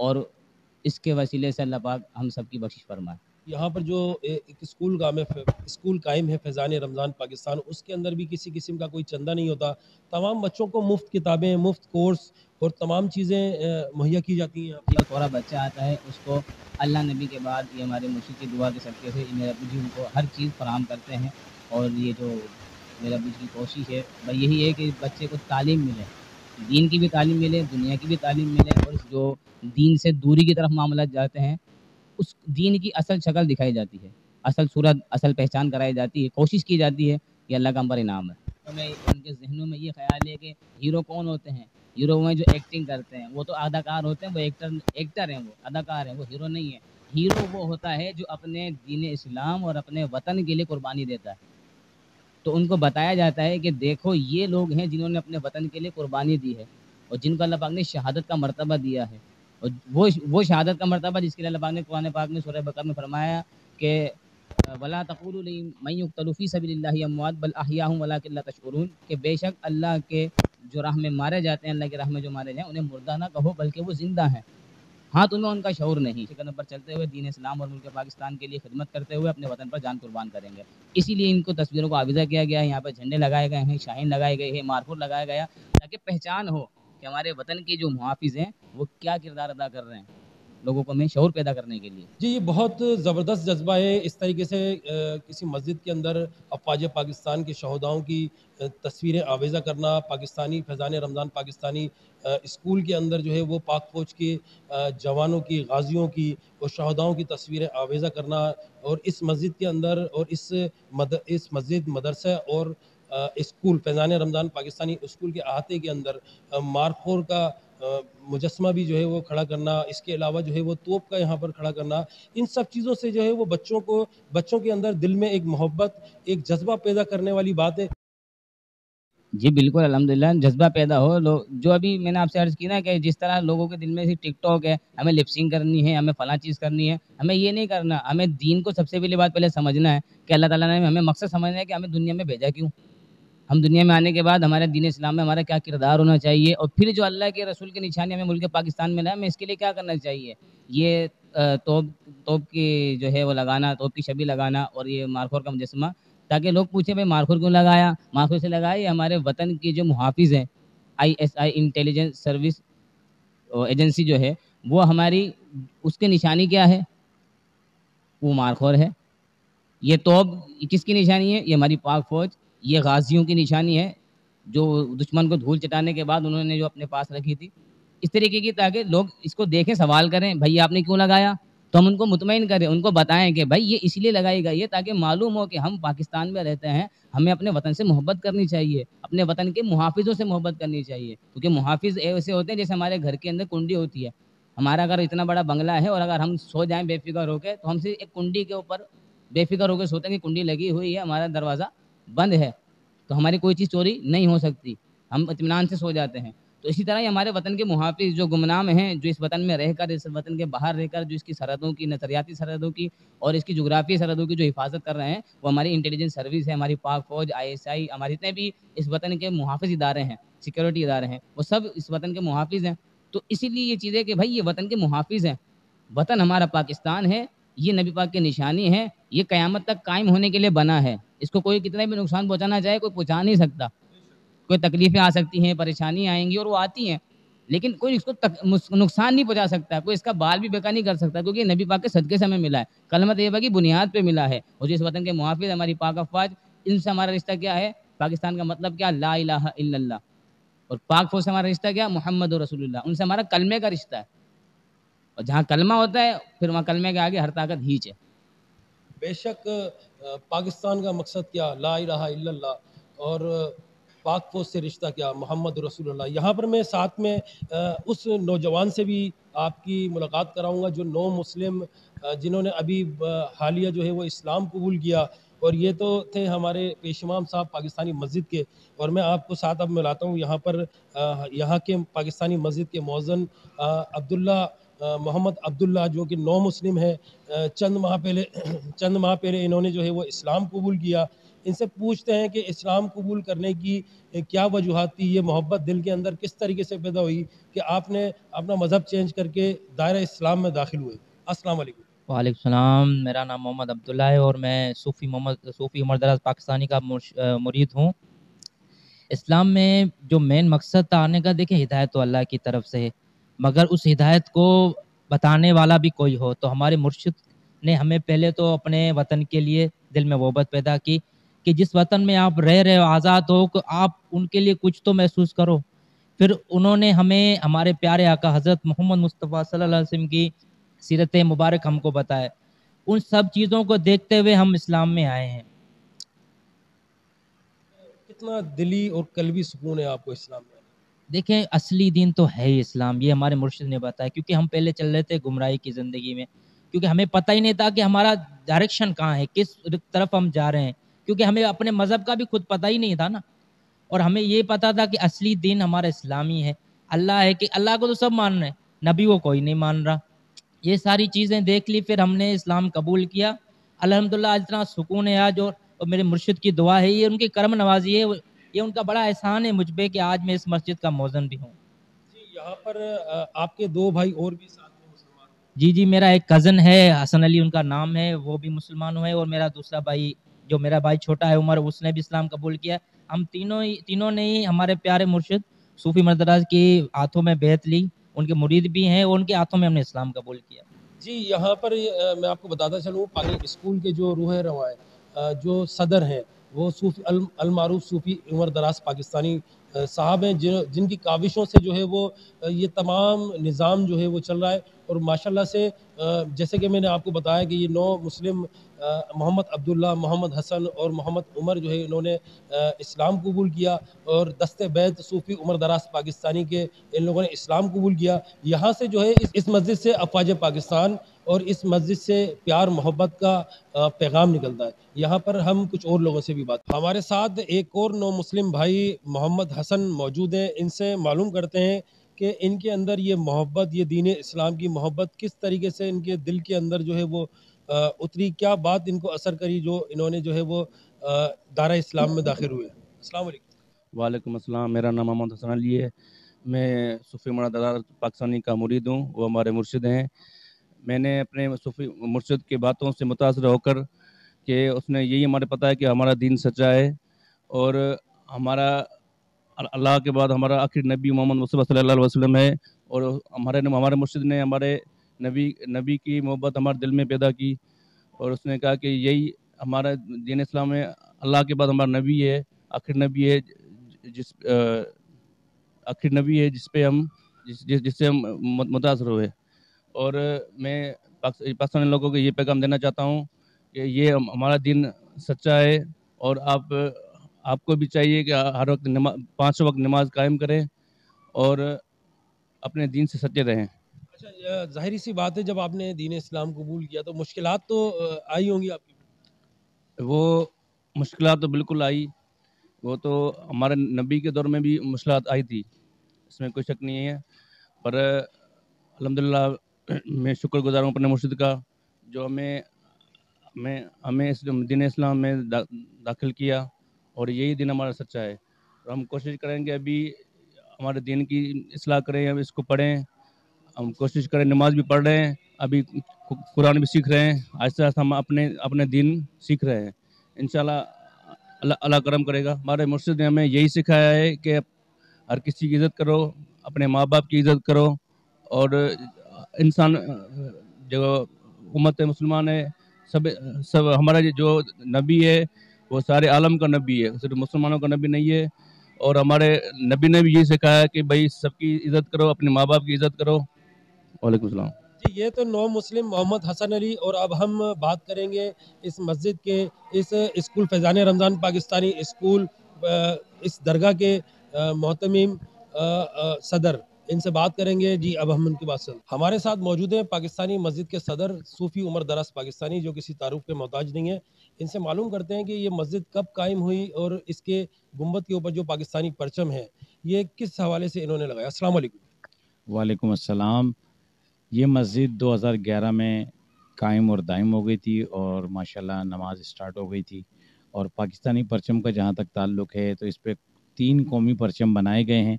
اور اس کے وسیلے سے اللہ پاک ہم سب کی بخشش فرمائے۔ یہاں پر جو ایک اسکول قائم ہے فیضان رمضان پاکستان، اس کے اندر بھی کسی قسم کا کوئی چندہ نہیں ہوتا، تمام بچوں کو مفت کتابیں، مفت کورس اور تمام چیزیں مہیا کی جاتی ہیں۔ جو تھوڑا بچہ آتا ہے اس کو اللہ نبی کے بعد یہ ہمارے مرشد کی دعا کے صدقے سے میرے ابو جی ان کو ہر چیز فراہم کرتے ہیں، اور یہ جو میرے ابو جی کی کوشش ہے بھائی یہی ہے کہ بچے کو تعلیم ملے، دین کی بھی تعلیم ملے، دنیا کی بھی تعلیم ملے، اور جو دین سے دوری کی طرف معاملات جاتے ہیں اس دین کی اصل شکل دکھائی جاتی ہے، اصل صورت، اصل پہچان کرائی جاتی ہے، کوشش کی جاتی ہے، یہ اللہ کا ہم پر انعام ہے۔ ہمیں ان کے ذہنوں میں یہ خیال ہے کہ ہیرو کون ہوتے ہیں، ہیرو میں جو ایکٹنگ کرتے ہیں وہ تو اداکار ہوتے ہیں، وہ ایکٹر ہیں، وہ اداکار ہیں، وہ ہیرو نہیں ہے۔ ہیرو وہ ہوتا ہے جو اپنے دین اسلام اور اپنے وطن کے لیے قربانی دیتا ہے۔ تو ان کو بتایا جاتا ہے کہ دیکھو یہ لوگ ہیں جنہوں نے اپنے وطن کے لیے قربانی دی ہے، اور جن کو اللہ پاک نے شہادت کا مرتبہ دیا ہے، اور وہ شہادت کا مرتبہ جس کے لیے اللہ پاک نے قرآن پاک میں سورہ بقرہ میں فرمایا کہ وَلَا تَقُولُوا لِمَن يُقْتَلُ فِي سَبِيلِ اللَّهِ أَمْوَاتٌ بَلْ أَحْيَاءٌ وَلَٰكِن لَّا تَشْعُرُونَ، کہ بے شک اللہ کے جو راہ میں مارے جاتے ہیں، اللہ کی راہ میں جو مارے جائیں انہیں مردہ نہ کہو بلکہ وہ زندہ ہیں، ہاں تمہیں ان کا شعور نہیں۔ قدم پر چلتے ہوئے دین اسلام اور ملک پاکستان کے لیے خدمت کرتے ہوئے اپنے وطن پر جان قربان کریں گے، اسی لیے ان کو تصویروں کو آویزہ کیا گیا ہے، یہاں پہ جھنڈے لگائے گئے ہیں، شاہین لگائے گئے ہیں، مارکور لگایا گیا، تاکہ پہچان ہو کہ ہمارے وطن کے جو محافظ ہیں وہ کیا کردار ادا کر رہے ہیں، لوگوں کو میں شعور پیدا کرنے کے لیے۔ جی، یہ بہت زبردست جذبہ ہے، اس طریقے سے کسی مسجد کے اندر افواج پاکستان کے شہداؤں کی تصویریں آویزہ کرنا، پاکستانی فیضان رمضان پاکستانی اسکول کے اندر جو ہے وہ پاک فوج کے جوانوں کی، غازیوں کی اور شہداؤں کی تصویریں آویزہ کرنا، اور اس مسجد کے اندر اور اس مسجد، مدرسہ اور اسکول فیضان رمضان پاکستانی اسکول کے احاطے کے اندر مارخور کا مجسمہ بھی جو ہے وہ کھڑا کرنا، اس کے علاوہ جو ہے وہ توپ کا یہاں پر کھڑا کرنا، ان سب چیزوں سے جو ہے وہ بچوں کے اندر دل میں ایک محبت، ایک جذبہ پیدا کرنے والی بات ہے۔ جی بالکل، الحمدللہ جذبہ پیدا ہو، جو ابھی میں نے آپ سے عرض کی نا کہ جس طرح لوگوں کے دل میں ٹک ٹاک ہے، ہمیں لپسنگ کرنی ہے، ہمیں فلاں چیز کرنی ہے، ہمیں یہ نہیں کرنا، ہمیں دین کو سب سے پہلی بات پہلے سمجھنا ہے کہ اللہ تعالیٰ نے ہمیں مقصد سمجھنا ہے کہ ہمیں دنیا میں بھیجا کیوں، ہم دنیا میں آنے کے بعد ہمارے دین اسلام میں ہمارا کیا کردار ہونا چاہیے، اور پھر جو اللہ کے رسول کی نشانی ہمیں ملک پاکستان میں لایا، ہمیں اس کے لیے کیا کرنا چاہیے۔ یہ توپ کی جو ہے وہ لگانا، توپ کی شبیہ لگانا، اور یہ مارخور کا مجسمہ، تاکہ لوگ پوچھیں بھائی مارخور کیوں لگایا، مارخور سے لگایا یہ ہمارے وطن کی جو محافظ ہیں، ISI انٹیلیجنس سروس ایجنسی جو ہے وہ ہماری، اس کی نشانی کیا ہے، وہ مارخور ہے۔ یہ توپ کس کی نشانی ہے، یہ ہماری پاک فوج، یہ غازیوں کی نشانی ہے جو دشمن کو دھول چٹانے کے بعد انہوں نے جو اپنے پاس رکھی تھی، اس طریقے کی، تاکہ لوگ اس کو دیکھیں، سوال کریں بھائی آپ نے کیوں لگایا، تو ہم ان کو مطمئن کریں، ان کو بتائیں کہ بھائی یہ اس لیے لگائی گئی ہے تاکہ معلوم ہو کہ ہم پاکستان میں رہتے ہیں، ہمیں اپنے وطن سے محبت کرنی چاہیے، اپنے وطن کے محافظوں سے محبت کرنی چاہیے، کیونکہ محافظ ایسے ہوتے ہیں جیسے ہمارے گھر کے اندر کنڈی ہوتی ہے، ہمارا اگر اتنا بڑا بنگلہ ہے اور اگر ہم سو جائیں بے فکر ہو کے، تو ہم سے ایک کنڈی کے اوپر بے فکر ہو کے سوتے ہیں کہ کنڈی لگی ہوئی ہے، ہمارا دروازہ بند ہے، تو ہماری کوئی چیز چوری نہیں ہو سکتی، ہم اطمینان سے سو جاتے ہیں۔ تو اسی طرح ہی ہمارے وطن کے محافظ جو گمنام ہیں، جو اس وطن میں رہ کر، اس وطن کے باہر رہ کر جو اس کی سرحدوں کی، نظریاتی سرحدوں کی اور اس کی جغرافیائی سرحدوں کی جو حفاظت کر رہے ہیں، وہ ہماری انٹیلیجنس سروس ہے، ہماری پاک فوج، ISI، ہمارے جتنے بھی اس وطن کے محافظ ادارے ہیں، سیکورٹی ادارے ہیں، وہ سب اس وطن کے محافظ ہیں۔ تو اسی لیے یہ چیز ہے کہ بھائی یہ وطن کے محافظ ہیں، وطن ہمارا پاکستان ہے، یہ نبی پاک کی نشانی ہے، یہ قیامت تک قائم ہونے کے لیے بنا ہے، اس کو کوئی کتنا بھی نقصان پہنچانا چاہے کوئی پہنچا نہیں سکتا، کوئی تکلیفیں آ سکتی ہیں، پریشانیاں آئیں گی اور وہ آتی ہیں، لیکن کوئی اس کو نقصان نہیں پہنچا سکتا، کوئی اس کا بال بھی بیکا نہیں کر سکتا، کیونکہ نبی پاک کے صدقے سے ہمیں ملا ہے، کلمہ طیبہ کی بنیاد پہ ملا ہے، اور جس وطن کے محافظ ہماری پاک افواج، ان سے ہمارا رشتہ کیا ہے، پاکستان کا مطلب کیا، لا الہ الا اللہ، اور پاک فوج سے ہمارا رشتہ کیا، محمد رسول اللہ، ان سے ہمارا کلمے کا رشتہ ہے، اور جہاں کلمہ ہوتا ہے پھر وہاں کلمے کے آگے ہر طاقت ہیچ ہے۔ بے شک پاکستان کا مقصد کیا، لا الہ الا اللہ، اور پاک فوج سے رشتہ کیا، محمد رسول اللہ۔ یہاں پر میں ساتھ میں اس نوجوان سے بھی آپ کی ملاقات کراؤں گا جو نو مسلم جنہوں نے ابھی حالیہ جو ہے وہ اسلام قبول کیا، اور یہ تو تھے ہمارے پیش امام صاحب پاکستانی مسجد کے، اور میں آپ کو ساتھ اب ملاتا ہوں یہاں پر یہاں کے پاکستانی مسجد کے مؤذن عبداللہ محمد عبداللہ، جو کہ نو مسلم ہے، چند ماہ پہلے انہوں نے جو ہے وہ اسلام قبول کیا، ان سے پوچھتے ہیں کہ اسلام قبول کرنے کی کیا وجوہات تھی، یہ محبت دل کے اندر کس طریقے سے پیدا ہوئی کہ آپ نے اپنا مذہب چینج کر کے دائرہ اسلام میں داخل ہوئے. السلام علیکم. وعلیکم السلام. میرا نام محمد عبداللہ ہے اور میں صوفی عمر دراز پاکستانی کا مرید ہوں. اسلام میں جو مین مقصد تھا آنے کا، دیکھیں ہدایت تو اللہ کی طرف سے ہے، مگر اس ہدایت کو بتانے والا بھی کوئی ہو. تو ہمارے مرشد نے ہمیں پہلے تو اپنے وطن کے لیے دل میں محبت پیدا کی کہ جس وطن میں آپ رہ رہے ہو، آزاد ہو، کہ آپ ان کے لیے کچھ تو محسوس کرو. پھر انہوں نے ہمیں ہمارے پیارے آقا حضرت محمد مصطفیٰ صلی اللہ علیہ وسلم کی سیرت مبارک ہم کو بتائے. ان سب چیزوں کو دیکھتے ہوئے ہم اسلام میں آئے ہیں. کتنا دلی اور قلبی سکون ہے آپ کو اسلام میں؟ دیکھیں اصلی دین تو ہے ہی اسلام، یہ ہمارے مرشد نے بتایا، کیونکہ ہم پہلے چل رہے تھے گمراہی کی زندگی میں، کیونکہ ہمیں پتہ ہی نہیں تھا کہ ہمارا ڈائریکشن کہاں ہے، کس طرف ہم جا رہے ہیں، کیونکہ ہمیں اپنے مذہب کا بھی خود پتہ ہی نہیں تھا نا. اور ہمیں یہ پتا تھا کہ اصلی دین ہمارا اسلامی ہے، اللہ ہے، کہ اللہ کو تو سب مان رہے ہیں، نبی کو کوئی نہیں مان رہا. یہ ساری چیزیں دیکھ لی، پھر ہم نے اسلام قبول کیا. الحمدللہ آج اتنا سکون ہے آج، اور میرے مرشد کی دعا ہے، یہ ان کی کرم نوازی ہے، یہ ان کا بڑا احسان ہے مجھ پہ کہ آج میں اس مسجد کا مؤذن بھی ہوں. جی یہاں پر آپ کے دو بھائی اور بھی ساتھ میں مسلمان ہیں؟ جی میرا ایک کزن ہے حسن علی ان کا نام ہے، وہ بھی مسلمان ہوئے، اور میرا دوسرا بھائی جو میرا بھائی چھوٹا ہے عمر، اس نے بھی اسلام قبول کیا. ہم تینوں نے ہی ہمارے پیارے مرشد صوفی مدراز کی ہاتھوں میں بیعت لی، ان کے مرید بھی ہیں، اور ان کے ہاتھوں میں ہم نے اسلام قبول کیا. جی یہاں پر میں آپ کو بتاتا چلوں، اسکول کے جو روح رواں ہیں، جو صدر ہیں، وہ صوفی المعروف صوفی عمر دراز پاکستانی صاحب ہیں، جن کی کاوشوں سے جو ہے وہ یہ تمام نظام جو ہے وہ چل رہا ہے. اور ماشاءاللہ سے جیسے کہ میں نے آپ کو بتایا کہ یہ 9 مسلم محمد عبداللہ، محمد حسن اور محمد عمر جو ہے انہوں نے اسلام قبول کیا، اور دست بیت صوفی عمر دراز پاکستانی کے ان لوگوں نے اسلام قبول کیا. یہاں سے جو ہے اس مسجد سے افواج پاکستان اور اس مسجد سے پیار محبت کا پیغام نکلتا ہے. یہاں پر ہم کچھ اور لوگوں سے بھی بات، ہمارے ساتھ ایک اور 9 مسلم بھائی محمد حسن موجود ہیں، ان سے معلوم کرتے ہیں کہ ان کے اندر یہ محبت، یہ دین اسلام کی محبت کس طریقے سے ان کے دل کے اندر جو ہے وہ اتری، کیا بات ان کو اثر کری جو انہوں نے جو ہے وہ دائرہ اسلام میں داخل ہوئے. السلام علیکم. وعلیکم السلام. میرا نام محمد حسن علی ہے، میں صوفی عمر دراز پاکستانی کا مرید ہوں، وہ ہمارے مرشد ہیں. میں نے اپنے صوفی مرشد کی باتوں سے متاثر ہو کر کہ اس نے یہی ہمارے پتہ ہے کہ ہمارا دین سچا ہے، اور ہمارا اللہ کے بعد ہمارا آخری نبی محمد مصطفیٰ صلی اللہ علیہ وسلم ہے، اور ہمارے مرشد نے ہمارے نبی کی محبت ہمارے دل میں پیدا کی، اور اس نے کہا کہ یہی ہمارا دین اسلام ہے، اللہ کے بعد ہمارا نبی ہے، آخر نبی ہے جس پہ ہم جس سے ہم متاثر ہوئے. اور میں پاکستانی لوگوں کو یہ پیغام دینا چاہتا ہوں کہ یہ ہمارا دین سچا ہے، اور آپ کو بھی چاہیے کہ ہر وقت 5 وقت نماز قائم کریں اور اپنے دین سے سچے رہیں. اچھا ظاہری سی بات ہے، جب آپ نے دین اسلام قبول کیا تو مشکلات تو آئی ہوں گی آپ کی؟ وہ مشکلات تو بالکل آئی، وہ تو ہمارے نبی کے دور میں بھی مشکلات آئی تھی، اس میں کوئی شک نہیں ہے. پر الحمدللہ میں شکر گزار ہوں اپنے مرشد کا، جو ہمیں اس دین اسلام میں داخل کیا، اور یہی دین ہمارا سچا ہے. اور ہم کوشش کریں گے ابھی ہمارے دین کی اصلاح کریں، اب اس کو پڑھیں، ہم کوشش کریں، نماز بھی پڑھ رہے ہیں، ابھی قرآن بھی سیکھ رہے ہیں، آہستہ آہستہ ہم اپنے دین سیکھ رہے ہیں. انشاءاللہ اللہ کرم کرے گا. ہمارے مرشد نے ہمیں یہی سکھایا ہے کہ ہر کسی کی عزت کرو، اپنے ماں باپ کی عزت کرو، اور انسان جو امت مسلمان ہے، سب ہمارا جو نبی ہے وہ سارے عالم کا نبی ہے، صرف مسلمانوں کا نبی نہیں ہے. اور ہمارے نبی نے بھی یہی سکھایا کہ بھائی سب کی عزت کرو، اپنے ماں باپ کی عزت کرو. وعلیکم السلام. جی یہ تو 9 مسلم محمد حسن علی، اور اب ہم بات کریں گے اس مسجد کے، اس اسکول فیضان رمضان پاکستانی اسکول، اس درگاہ کے محتمم صدر، ان سے بات کریں گے. جی اب ہم ان کی بات سن، ہمارے ساتھ موجود ہیں پاکستانی مسجد کے صدر صوفی عمر دراز پاکستانی، جو کسی تعارف کے محتاج نہیں ہے. ان سے معلوم کرتے ہیں کہ یہ مسجد کب قائم ہوئی، اور اس کے گنبد کے اوپر جو پاکستانی پرچم ہے یہ کس حوالے سے انہوں نے لگایا. السلام علیکم. وعلیکم السلام. یہ مسجد 2011 میں قائم اور دائم ہو گئی تھی، اور ماشاءاللہ نماز اسٹارٹ ہو گئی تھی، اور پاکستانی پرچم کا جہاں تک تعلق ہے تو اس پہ 3 قومی پرچم بنائے گئے ہیں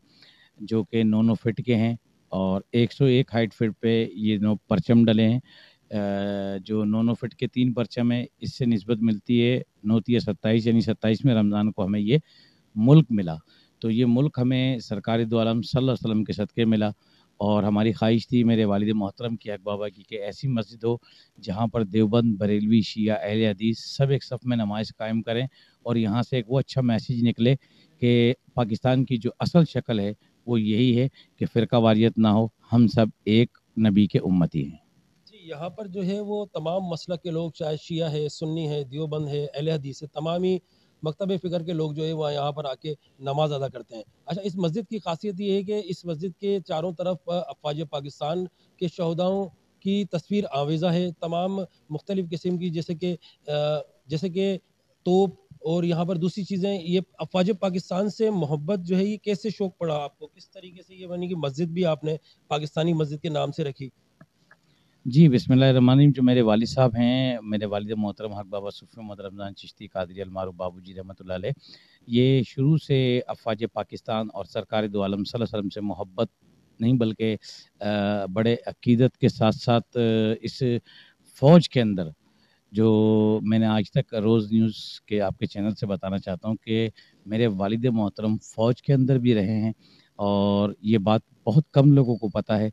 جو کہ 9 فٹ کے ہیں، اور 101 ہائٹ فٹ پہ یہ 9 پرچم ڈلے ہیں۔ جو 9 فٹ کے 3 پرچم ہیں، اس سے نسبت ملتی ہے 9×27، یعنی 27 رمضان کو ہمیں یہ ملک ملا۔ تو یہ ملک ہمیں سرکار دو عالم صلی اللہ علیہ وسلم کے صدقے ملا، اور ہماری خواہش تھی میرے والد محترم کی، حق بابا کی، کہ ایسی مسجد ہو جہاں پر دیوبند، بریلوی، شیعہ، اہل حدیث سب ایک صف میں نماز قائم کریں، اور یہاں سے ایک وہ اچھا میسیج نکلے کہ پاکستان کی جو اصل شکل ہے وہ یہی ہے کہ فرقہ واریت نہ ہو، ہم سب ایک نبی کے امتی ہیں۔ جی، یہاں پر جو ہے وہ تمام مسلک کے لوگ، چاہے شیعہ ہے، سنی ہے، دیوبند ہے، اہل حدیث ہے، تمامی مکتب فکر کے لوگ جو ہے وہ یہاں پر آ کے نماز ادا کرتے ہیں۔ اچھا، اس مسجد کی خاصیت یہ ہے کہ اس مسجد کے چاروں طرف افواج پاکستان کے شہداؤں کی تصویر آویزہ ہے، تمام مختلف قسم کی، جیسے کہ توپ اور یہاں پر دوسری چیزیں۔ یہ افواج پاکستان سے محبت جو ہے یہ کیسے شوق پڑا آپ کو؟ کس طریقے سے یہ بنی کہ مسجد بھی آپ نے پاکستانی مسجد کے نام سے رکھی؟ جی، بسم اللہ الرحمن الرحیم۔ جو میرے والد صاحب ہیں، میرے والد محترم حق بابا صوفی محمد رمضان چشتی قادری المعروف بابو جی رحمۃ اللہ علیہ، یہ شروع سے افواج پاکستان اور سرکار دو عالم صلی اللہ علیہ وسلم سے محبت نہیں بلکہ بڑے عقیدت کے ساتھ ساتھ اس فوج کے اندر، جو میں نے آج تک روز نیوز کے آپ کے چینل سے بتانا چاہتا ہوں کہ میرے والد محترم فوج کے اندر بھی رہے ہیں، اور یہ بات بہت کم لوگوں کو پتہ ہے،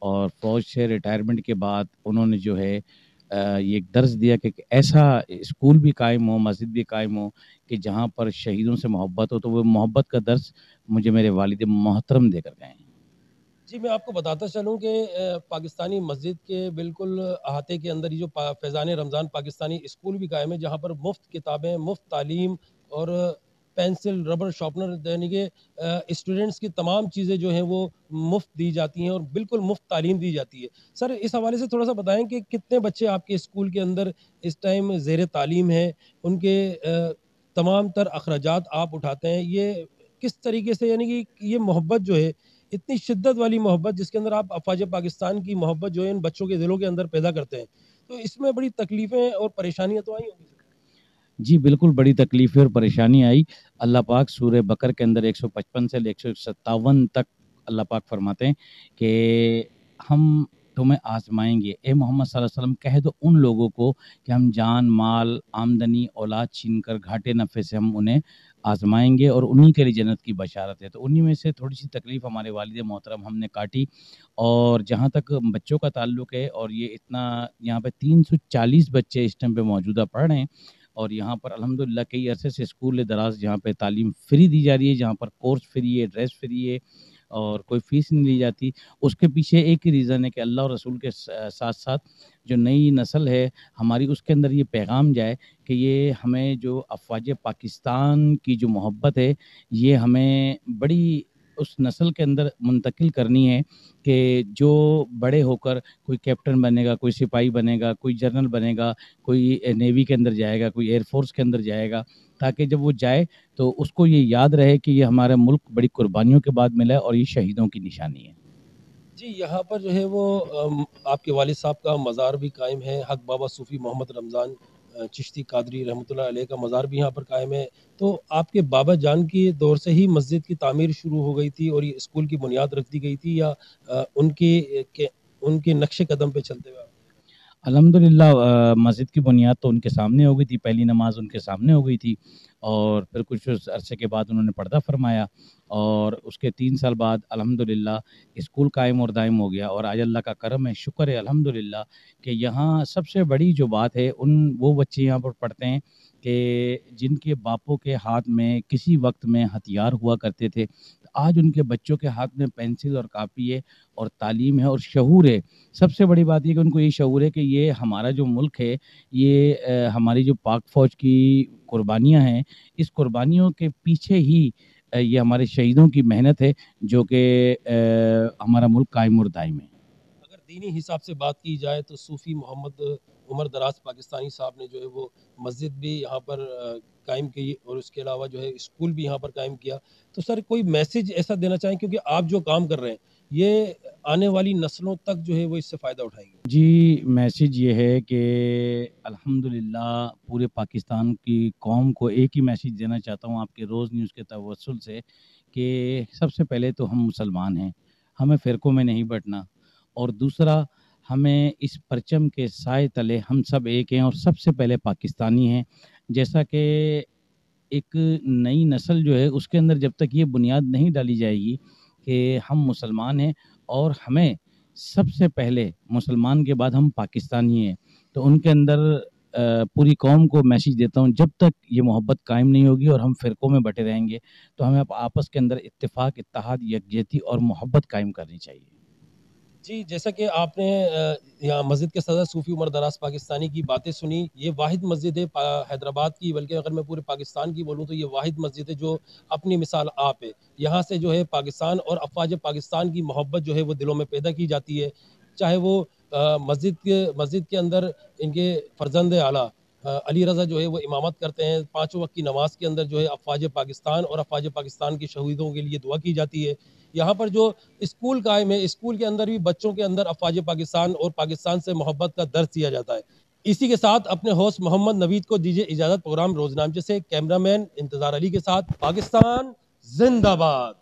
اور فوج سے ریٹائرمنٹ کے بعد انہوں نے جو ہے یہ ایک درس دیا کہ ایسا اسکول بھی قائم ہو، مسجد بھی قائم ہو کہ جہاں پر شہیدوں سے محبت ہو، تو وہ محبت کا درس مجھے میرے والد محترم دے کر گئے ہیں۔ جی، میں آپ کو بتاتا چلوں کہ پاکستانی مسجد کے بالکل احاطے کے اندر یہ جو فیضان رمضان پاکستانی اسکول بھی قائم ہے، جہاں پر مفت کتابیں، مفت تعلیم اور پینسل، ربر، شارپنر، یعنی کہ اسٹوڈنٹس کی تمام چیزیں جو ہیں وہ مفت دی جاتی ہیں اور بالکل مفت تعلیم دی جاتی ہے۔ سر، اس حوالے سے تھوڑا سا بتائیں کہ کتنے بچے آپ کے اسکول کے اندر اس ٹائم زیر تعلیم ہیں، ان کے تمام تر اخراجات آپ اٹھاتے ہیں، یہ کس طریقے سے، یعنی کہ یہ محبت جو ہے، اتنی شدت والی محبت جس کے اندر آپ افواج پاکستان کی محبت جو ہے ان بچوں کے دلوں کے اندر پیدا کرتے ہیں، تو اس میں بڑی تکلیفیں اور پریشانیاں تو آئی ہوں گی؟ جی بالکل، بڑی تکلیفیں اور پریشانی آئی۔ اللہ پاک سورہ بقر کے اندر 155 سے 157 تک اللہ پاک فرماتے ہیں کہ ہم تمہیں آزمائیں گے، اے محمد صلی اللہ علیہ وسلم کہہ دو ان لوگوں کو کہ ہم جان، مال، آمدنی، اولاد چھین کر گھاٹے نفع سے ہم انہیں آزمائیں گے، اور انہی کے لیے جنت کی بشارت ہے۔ تو انہی میں سے تھوڑی سی تکلیف ہمارے والد محترم ہم نے کاٹی، اور جہاں تک بچوں کا تعلق ہے، اور یہ اتنا یہاں پہ 340 بچے اس ٹائم پہ موجودہ پڑھ رہے ہیں، اور یہاں پر الحمدللہ کئی عرصے سے اسکول دراز جہاں پہ تعلیم فری دی جا رہی ہے، جہاں پر کورس فری ہے، ڈریس فری ہے، اور کوئی فیس نہیں لی جاتی۔ اس کے پیچھے ایک ہی ریزن ہے کہ اللہ اور رسول کے ساتھ ساتھ جو نئی نسل ہے ہماری، اس کے اندر یہ پیغام جائے کہ یہ ہمیں جو افواج پاکستان کی جو محبت ہے، یہ ہمیں بڑی اس نسل کے اندر منتقل کرنی ہے کہ جو بڑے ہو کر کوئی کیپٹن بنے گا، کوئی سپاہی بنے گا، کوئی جنرل بنے گا، کوئی نیوی کے اندر جائے گا، کوئی ایئر فورس کے اندر جائے گا، تاکہ جب وہ جائے تو اس کو یہ یاد رہے کہ یہ ہمارا ملک بڑی قربانیوں کے بعد ملا ہے، اور یہ شہیدوں کی نشانی ہے۔ جی، یہاں پر جو ہے وہ آپ کے والد صاحب کا مزار بھی قائم ہے، حق بابا صوفی محمد رمضان چشتی قادری رحمۃ اللہ علیہ کا مزار بھی یہاں پر قائم ہے۔ تو آپ کے بابا جان کے دور سے ہی مسجد کی تعمیر شروع ہو گئی تھی اور یہ اسکول کی بنیاد رکھ دی گئی تھی، یا ان کے نقش قدم پہ چلتے ہوئے؟ الحمدللہ مسجد کی بنیاد تو ان کے سامنے ہو گئی تھی، پہلی نماز ان کے سامنے ہو گئی تھی، اور پھر کچھ عرصے کے بعد انہوں نے پردہ فرمایا، اور اس کے 3 سال بعد الحمدللہ اسکول قائم اور دائم ہو گیا، اور آج اللہ کا کرم ہے، شکر ہے الحمدللہ کہ یہاں سب سے بڑی جو بات ہے، وہ بچے یہاں پر پڑھتے ہیں کہ جن کے باپوں کے ہاتھ میں کسی وقت میں ہتھیار ہوا کرتے تھے، آج ان کے بچوں کے ہاتھ میں پینسل اور کاپی ہے، اور تعلیم ہے، اور شعور ہے۔ سب سے بڑی بات یہ کہ ان کو یہ شعور ہے کہ یہ ہمارا جو ملک ہے، یہ ہماری جو پاک فوج کی قربانیاں ہیں، اس قربانیوں کے پیچھے ہی یہ ہمارے شہیدوں کی محنت ہے، جو کہ ہمارا ملک قائم اور دائم ہے۔ اگر دینی حساب سے بات کی جائے تو صوفی محمد عمر دراز پاکستانی صاحب نے جو ہے وہ مسجد بھی یہاں پر قائم کی، اور اس کے علاوہ جو ہے اسکول بھی یہاں پر قائم کیا۔ تو سر، کوئی میسج ایسا دینا چاہیں، کیونکہ آپ جو کام کر رہے ہیں یہ آنے والی نسلوں تک جو ہے وہ اس سے فائدہ اٹھائیں گے؟ جی میسیج یہ ہے کہ الحمدللہ پورے پاکستان کی قوم کو ایک ہی میسیج دینا چاہتا ہوں آپ کے روز نیوز کے توسل سے کہ سب سے پہلے تو ہم مسلمان ہیں، ہمیں فرقوں میں نہیں بٹنا، اور دوسرا ہمیں اس پرچم کے سائے تلے ہم سب ایک ہیں اور سب سے پہلے پاکستانی ہیں. جیسا کہ ایک نئی نسل جو ہے اس کے اندر جب تک یہ بنیاد نہیں ڈالی جائے گی کہ ہم مسلمان ہیں اور ہمیں سب سے پہلے مسلمان کے بعد ہم پاکستانی ہیں، تو ان کے اندر پوری قوم کو میسیج دیتا ہوں جب تک یہ محبت قائم نہیں ہوگی اور ہم فرقوں میں بٹے رہیں گے تو ہمیں آپس کے اندر اتفاق، اتحاد، یکجہتی اور محبت قائم کرنی چاہیے. جی جیسا کہ آپ نے یہاں مسجد کے صدر صوفی عمر دراز پاکستانی کی باتیں سنی، یہ واحد مسجد ہے حیدرآباد کی، بلکہ اگر میں پورے پاکستان کی بولوں تو یہ واحد مسجد ہے جو اپنی مثال آپ ہے. یہاں سے جو ہے پاکستان اور افواج پاکستان کی محبت جو ہے وہ دلوں میں پیدا کی جاتی ہے، چاہے وہ مسجد کے اندر ان کے فرزند اعلیٰ علی رضا جو ہے وہ امامت کرتے ہیں. 5 وقت کی نماز کے اندر جو ہے افواج پاکستان اور افواج پاکستان کے شہیدوں کے لیے دعا کی جاتی ہے. یہاں پر جو اسکول قائم ہے، اسکول کے اندر بھی بچوں کے اندر افواج پاکستان اور پاکستان سے محبت کا درس دیا جاتا ہے. اسی کے ساتھ اپنے ہوسٹ محمد نوید کو دیجیے اجازت. پروگرام روزنامچے سے کیمرہ مین انتظار علی کے ساتھ. پاکستان زندہ باد.